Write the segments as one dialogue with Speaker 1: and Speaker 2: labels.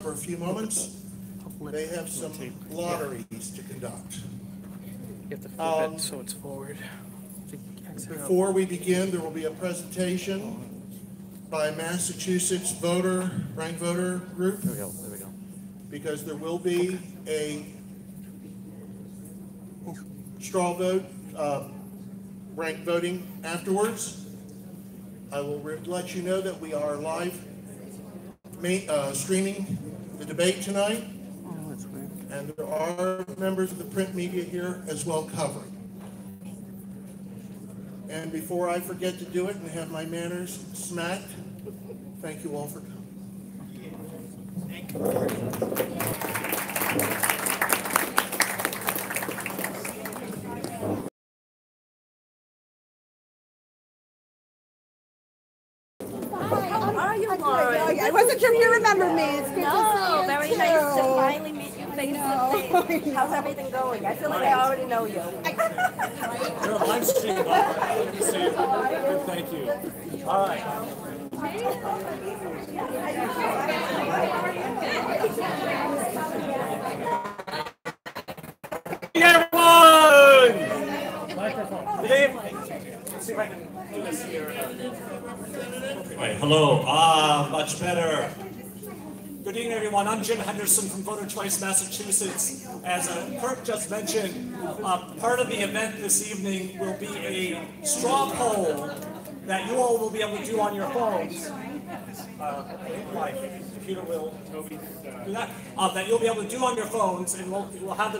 Speaker 1: For a few moments, they have some lotteries to conduct.
Speaker 2: You have to flip it so it's forward.
Speaker 1: Before we begin, there will be a presentation by Massachusetts ranked voter group.
Speaker 2: There we go. There we go.
Speaker 1: Because there will be a straw vote, ranked voting afterwards. I will let you know that we are live streaming the debate tonight, and there are members of the print media here as well covering. And before I forget to do it and have my manners smacked, thank you all for coming. Thank you.
Speaker 3: I wasn't sure if you remember me. It's good to see you
Speaker 4: very
Speaker 3: too.
Speaker 4: nice to finally meet you face to face. How's everything going? I feel like I already know you.
Speaker 5: You're live streaming. Good to see you. Good, thank you. All right. Hey everyone! Microphone. Good evening. Let's see if I can do this here. Right, hello. Much better. Good evening, everyone. I'm Jim Henderson from Voter Choice, Massachusetts. As Kirk just mentioned, part of the event this evening will be a straw poll that you all will be able to do on your phones. My computer will do that. That you'll be able to do on your phones, and we'll have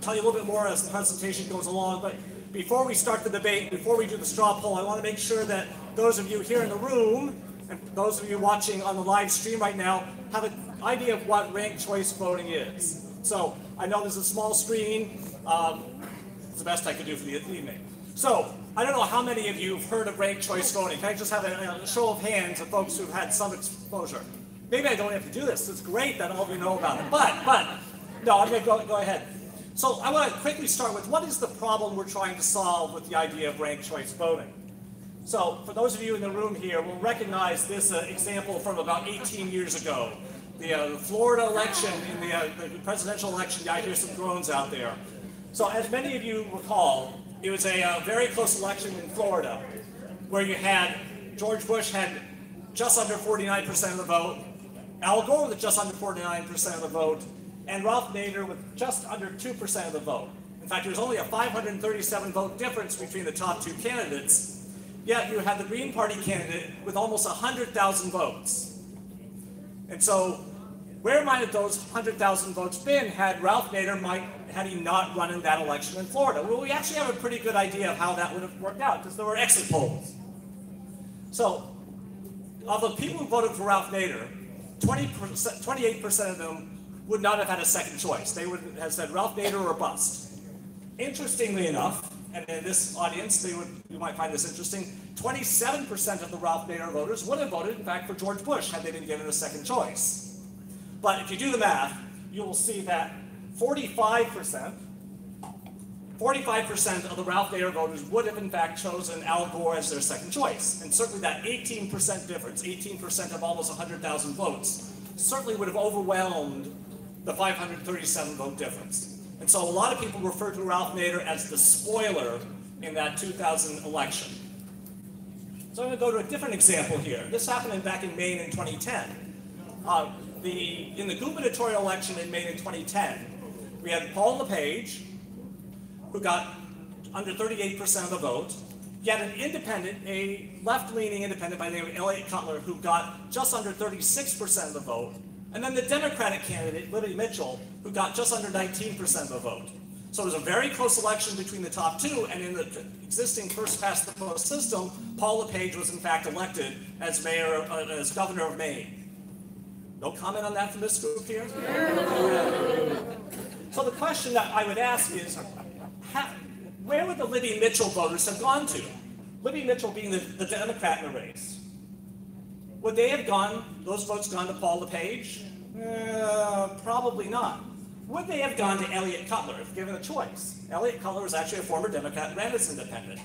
Speaker 5: tell you a little bit more as the presentation goes along. But before we start the debate, before we do the straw poll, I want to make sure that those of you here in the room and those of you watching on the live stream right now have an idea of what ranked choice voting is. So I know there's a small screen. It's the best I could do for the evening. So I don't know how many of you have heard of ranked choice voting. Can I just have a show of hands of folks who've had some exposure? Maybe I don't have to do this. It's great that all of you know about it. But no, I'm going to go ahead. So I want to quickly start with what is the problem we're trying to solve with the idea of ranked choice voting. So for those of you in the room here will recognize this example from about 18 years ago. The Florida election, in the presidential election. I hear some groans out there. So as many of you recall, it was a very close election in Florida where you had George Bush had just under 49% of the vote, Al Gore with just under 49% of the vote, and Ralph Nader with just under 2% of the vote. In fact, there was only a 537 vote difference between the top two candidates, yet you had the Green Party candidate with almost 100,000 votes. And so, where might have those 100,000 votes been had Ralph Nader had he not run in that election in Florida? Well, we actually have a pretty good idea of how that would have worked out, because there were exit polls. So, of the people who voted for Ralph Nader, 28% of them would not have had a second choice. They would have said Ralph Nader or bust. Interestingly enough, and in this audience, you might find this interesting, 27% of the Ralph Nader voters would have voted, in fact, for George Bush had they been given a second choice. But if you do the math, you will see that 45% of the Ralph Nader voters would have, in fact, chosen Al Gore as their second choice. And certainly that 18% difference, 18% of almost 100,000 votes, certainly would have overwhelmed the 537 vote difference. And so a lot of people refer to Ralph Nader as the spoiler in that 2000 election. So I'm going to go to a different example here. This happened back in Maine in 2010. In the gubernatorial election in Maine in 2010, we had Paul LePage, who got under 38% of the vote. You had an independent, a left-leaning independent by the name of Elliot Cutler, who got just under 36% of the vote. And then the Democratic candidate, Libby Mitchell, who got just under 19% of the vote. So it was a very close election between the top two, and in the existing first-past-the-post system, Paul LePage was in fact elected as as governor of Maine. No comment on that from this group here? So the question that I would ask is, where would the Libby Mitchell voters have gone to? Libby Mitchell being the Democrat in the race. Would they have those votes gone to Paul LePage? Probably not. Would they have gone to Elliot Cutler if given a choice? Elliot Cutler was actually a former Democrat and ran as independent.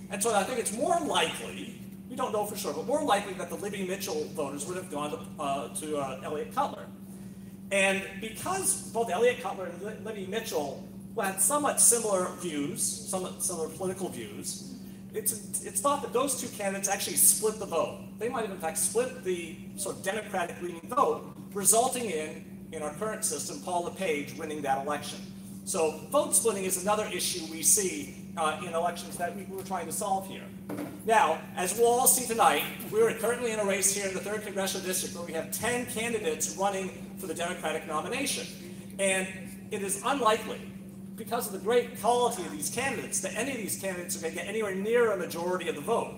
Speaker 5: And so I think it's more likely, we don't know for sure, but more likely that the Libby Mitchell voters would have gone to Elliot Cutler. And because both Elliot Cutler and Libby Mitchell had somewhat similar views, somewhat similar political views, it's thought that those two candidates actually split the vote. They might have in fact split the sort of Democratic-leaning vote, resulting in our current system, Paul LePage winning that election. So vote splitting is another issue we see in elections that we're trying to solve here. Now, as we'll all see tonight, we are currently in a race here in the 3rd Congressional District where we have 10 candidates running for the Democratic nomination. And it is unlikely, because of the great quality of these candidates, that any of these candidates are going to get anywhere near a majority of the vote.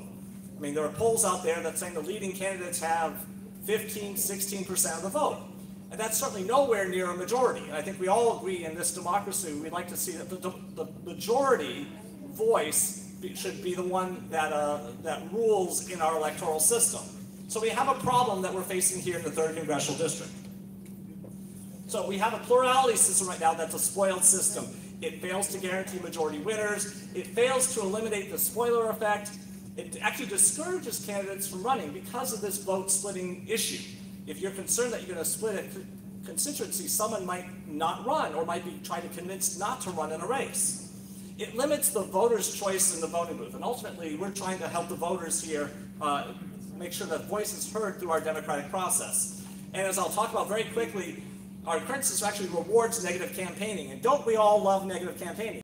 Speaker 5: I mean, there are polls out there that saying the leading candidates have 15, 16% of the vote. And that's certainly nowhere near a majority. And I think we all agree in this democracy, we'd like to see that the majority voice should be the one that rules in our electoral system. So we have a problem that we're facing here in the 3rd Congressional District. So we have a plurality system right now that's a spoiled system. It fails to guarantee majority winners. It fails to eliminate the spoiler effect. It actually discourages candidates from running because of this vote splitting issue. If you're concerned that you're going to split a constituency, someone might not run or might be trying to convince not to run in a race. It limits the voter's choice in the voting booth, and ultimately we're trying to help the voters here make sure that voice is heard through our democratic process. And as I'll talk about very quickly, our current system actually rewards negative campaigning, and don't we all love negative campaigning?